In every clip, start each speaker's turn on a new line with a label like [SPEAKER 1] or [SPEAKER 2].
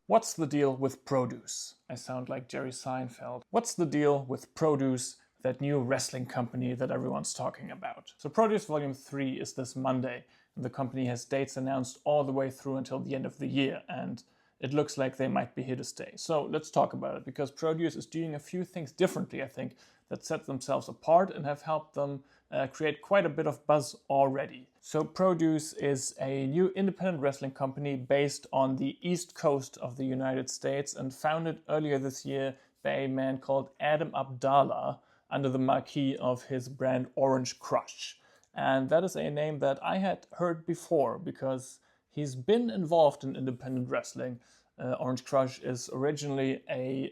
[SPEAKER 1] What's the deal with Produce? I sound like Jerry Seinfeld. What's the deal with Produce, that new wrestling company that everyone's talking about? So Produce Volume 3 is this Monday, and the company has dates announced all the way through until the end of the year, and it looks like they might be here to stay. So let's talk about it, because Produce is doing a few things differently, I think, that set themselves apart and have helped them create quite a bit of buzz already. So Produce is a new independent wrestling company based on the East Coast of the United States and founded earlier this year by a man called Adam Abdalla under the marquee of his brand Orange Crush. And that is a name that I had heard before because he's been involved in independent wrestling. Orange Crush is originally a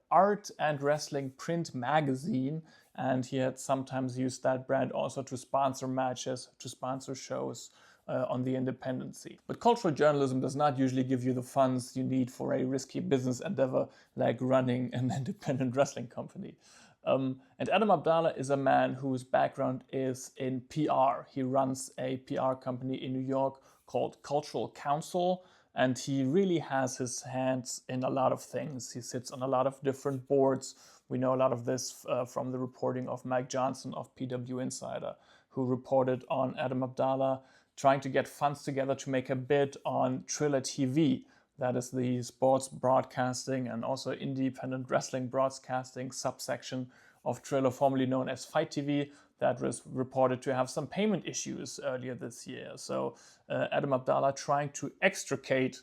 [SPEAKER 1] art and wrestling print magazine, and he had sometimes used that brand also to sponsor matches, to sponsor shows on the independent scene. But cultural journalism does not usually give you the funds you need for a risky business endeavor like running an independent wrestling company. And Adam Abdalla is a man whose background is in PR. He runs a PR company in New York called Cultural Council, and he really has his hands in a lot of things. He sits on a lot of different boards. We know a lot of this from the reporting of Mike Johnson of PW Insider, who reported on Adam Abdalla trying to get funds together to make a bid on Triller TV. That is the sports broadcasting and also independent wrestling broadcasting subsection of Triller, formerly known as Fight TV, that was reported to have some payment issues earlier this year. So Adam Abdalla trying to extricate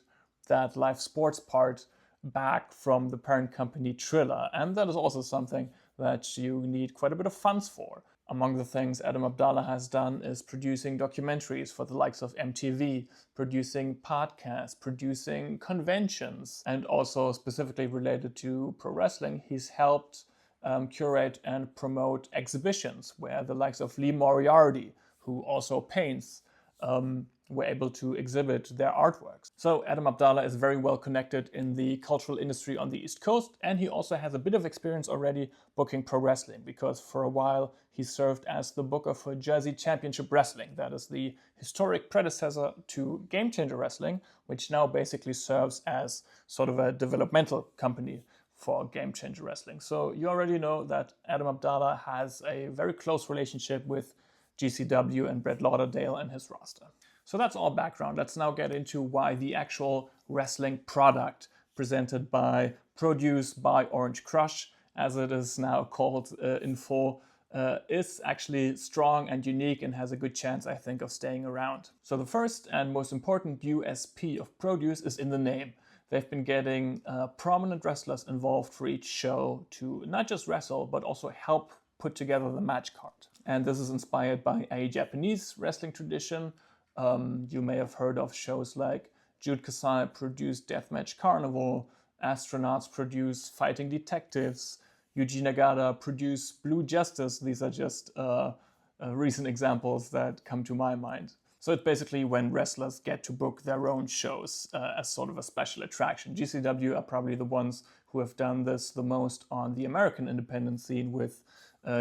[SPEAKER 1] that live sports part back from the parent company Triller. And that is also something that you need quite a bit of funds for. Among the things Adam Abdalla has done is producing documentaries for the likes of MTV, producing podcasts, producing conventions, and also specifically related to pro wrestling, he's helped curate and promote exhibitions where the likes of Lee Moriarty, who also paints, were able to exhibit their artworks. So Adam Abdalla is very well connected in the cultural industry on the East Coast, and he also has a bit of experience already booking pro wrestling, because for a while he served as the booker for Jersey Championship Wrestling. That is the historic predecessor to Game Changer Wrestling, which now basically serves as sort of a developmental company for Game Changer Wrestling. So you already know that Adam Abdalla has a very close relationship with GCW and Brett Lauderdale and his roster. So that's all background. Let's now get into why the actual wrestling product presented by Produce by Orange Crush, as it is now called in full, is actually strong and unique and has a good chance, I think, of staying around. So the first and most important USP of Produce is in the name. They've been getting prominent wrestlers involved for each show to not just wrestle, but also help put together the match card. And this is inspired by a Japanese wrestling tradition. You may have heard of shows like Jude Kasai produced Deathmatch Carnival, astronauts produce Fighting Detectives, Yuji Nagata produced Blue Justice. These are just recent examples that come to my mind. So it's basically when wrestlers get to book their own shows as sort of a special attraction. GCW are probably the ones who have done this the most on the American independent scene with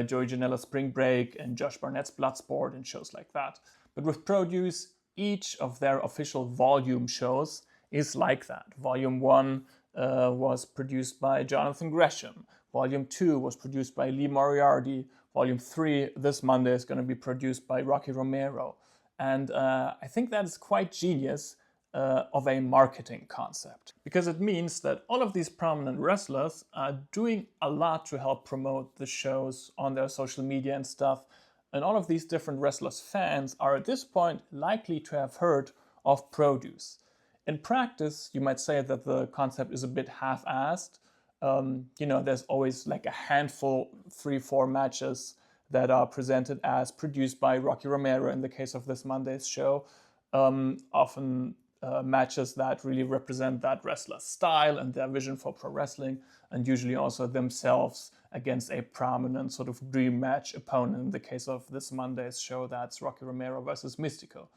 [SPEAKER 1] Joey Janela's Spring Break and Josh Barnett's Bloodsport and shows like that. But with Produce, each of their official volume shows is like that. Volume 1 was produced by Jonathan Gresham. Volume 2 was produced by Lee Moriarty. Volume 3 this Monday is going to be produced by Rocky Romero. And I think that is quite genius of a marketing concept, because it means that all of these prominent wrestlers are doing a lot to help promote the shows on their social media and stuff. And all of these different wrestlers' fans are at this point likely to have heard of Produce. In practice, you might say that the concept is a bit half-assed. There's always like a handful, 3-4 matches that are presented as produced by Rocky Romero in the case of this Monday's show. Often matches that really represent that wrestler's style and their vision for pro wrestling, and usually also themselves against a prominent sort of dream match opponent. In the case of this Monday's show, that's Rocky Romero versus Mystico.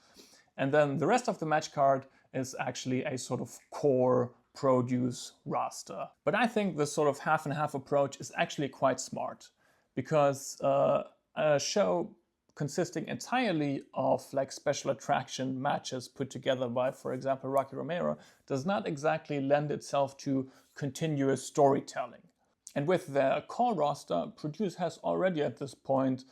[SPEAKER 1] And then the rest of the match card is actually a sort of core Produce roster. But I think this sort of half and half approach is actually quite smart, because a show consisting entirely of like special attraction matches put together by, for example, Rocky Romero, does not exactly lend itself to continuous storytelling. And with their core roster, Produce has already at this point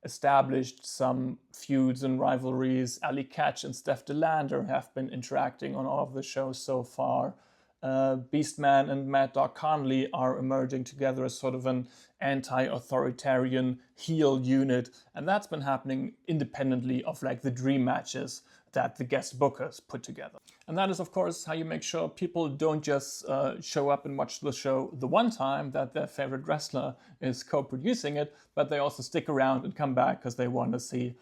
[SPEAKER 1] established some feuds and rivalries. Ali Catch and Steph DeLander have been interacting on all of the shows so far. Beastman and Mad Dog Conley are emerging together as sort of an anti-authoritarian heel unit, and that's been happening independently of like the dream matches that the guest bookers put together. And that is, of course, how you make sure people don't just show up and watch the show the one time that their favorite wrestler is co-producing it, but they also stick around and come back because they want to see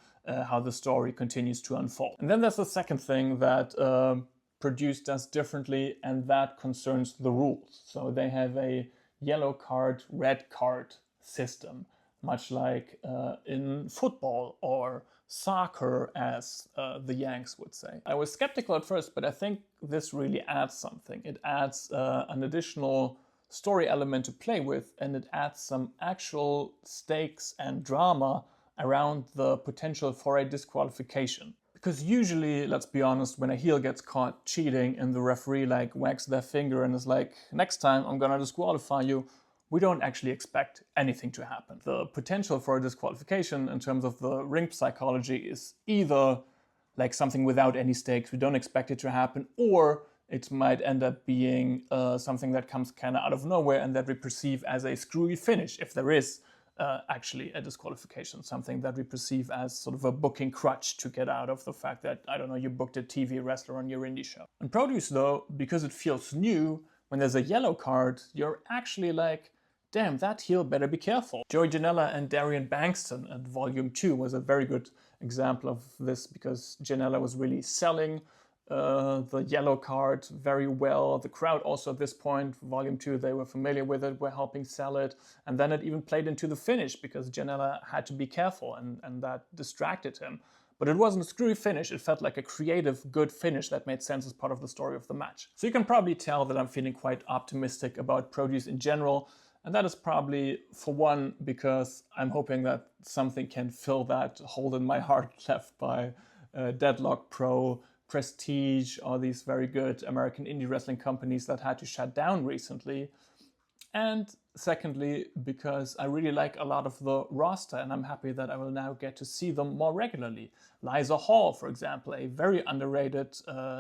[SPEAKER 1] how the story continues to unfold. And then there's the second thing that Produce does differently, and that concerns the rules. So they have a yellow card, red card system, much like in football or soccer, as the Yanks would say. I was skeptical at first, but I think this really adds something. It adds an additional story element to play with, and it adds some actual stakes and drama around the potential for a disqualification. Because usually, let's be honest, when a heel gets caught cheating and the referee like wags their finger and is like, next time I'm gonna disqualify you, we don't actually expect anything to happen. The potential for a disqualification in terms of the ring psychology is either like something without any stakes, we don't expect it to happen, or it might end up being something that comes kind of out of nowhere and that we perceive as a screwy finish, if there is actually a disqualification, something that we perceive as sort of a booking crutch to get out of the fact that, I don't know, you booked a TV wrestler on your indie show. In Produce though, because it feels new, when there's a yellow card, you're actually like, damn, that heel better be careful. Joey Janela and Darian Bankston at Volume 2 was a very good example of this, because Janela was really selling the yellow card very well. The crowd also at this point, Volume 2, they were familiar with it, were helping sell it. And then it even played into the finish because Janela had to be careful and that distracted him. But it wasn't a screwy finish, it felt like a creative, good finish that made sense as part of the story of the match. So you can probably tell that I'm feeling quite optimistic about Produce in general. And that is probably, for one, because I'm hoping that something can fill that hole in my heart left by Deadlock Pro, Prestige, or these very good American indie wrestling companies that had to shut down recently. And secondly, because I really like a lot of the roster and I'm happy that I will now get to see them more regularly. Liza Hall, for example, a very underrated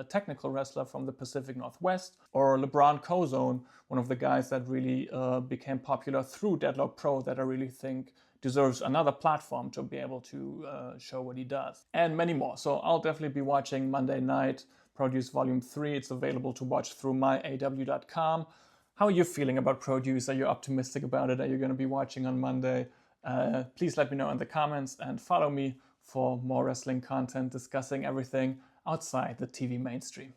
[SPEAKER 1] technical wrestler from the Pacific Northwest, or LeBron Cozone, one of the guys that really became popular through Deadlock Pro that I really think deserves another platform to be able to show what he does. And many more. So I'll definitely be watching Monday night, Produce Volume 3. It's available to watch through myaw.com. How are you feeling about Produce? Are you optimistic about it? Are you going to be watching on Monday? Please let me know in the comments and follow me for more wrestling content discussing everything outside the TV mainstream.